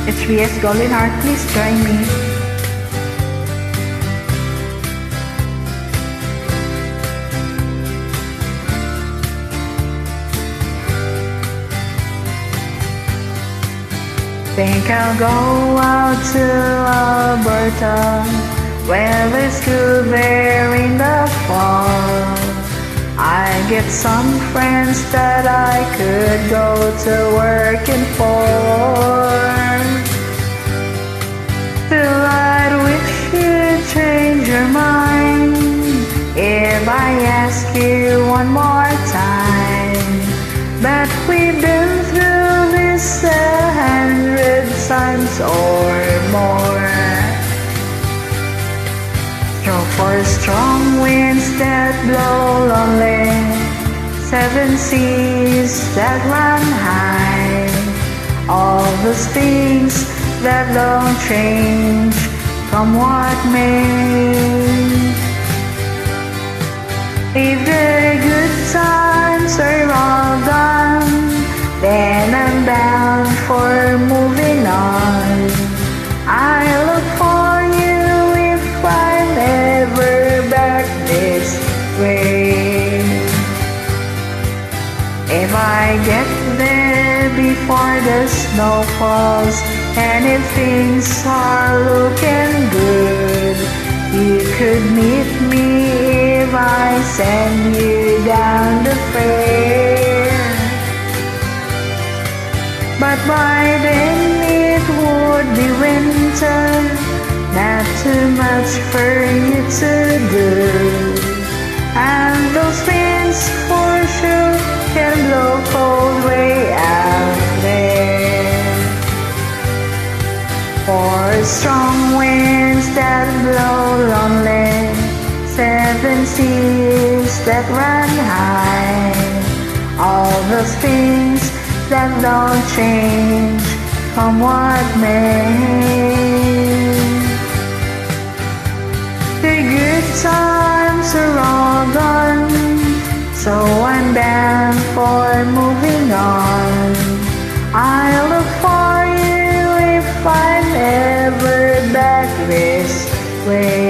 HBS Golden Heart, please join me. Think I'll go out to Alberta, where there's good there in the fall. I get some friends that I could go to working for. Still I'd wish you'd change your mind if I ask you one more time. But we've been through this 100 times or more. For strong winds that blow lonely, 7 seas that run high, all those things that don't change, come what may. If the good times are all gone, then I'm bound for moving on. I look for you if I'm ever back this way. If I get there before the snow falls, and if things are looking good, you could meet me if I send you down the fair. But by then it would be winter, not too much for you to do. And those winds for sure can blow cold way out there. For strong winds that blow lonely, 7 seas that run high, all those things that don't change, come what may. The good times are all gone, so I'm bound for moving on. I look for you if I'm ever back this way.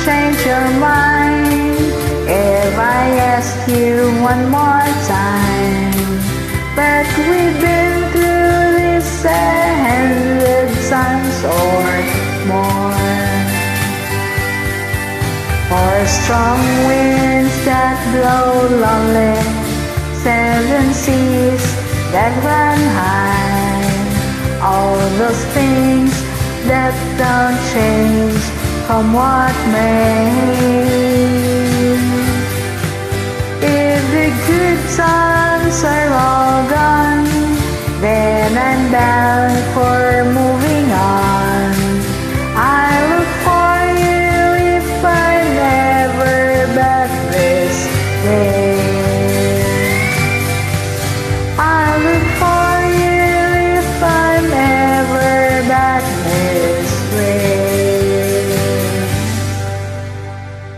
Change your mind if I ask you one more time. But we've been through this 100 times or more. For strong winds that blow lonely, 7 seas that run high, all those things that don't change, come what may. If the good times are all gone, then I'm bound for moving on. I look for you if I'm ever back this way. I look for you if I'm ever back this way.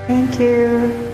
Thank you.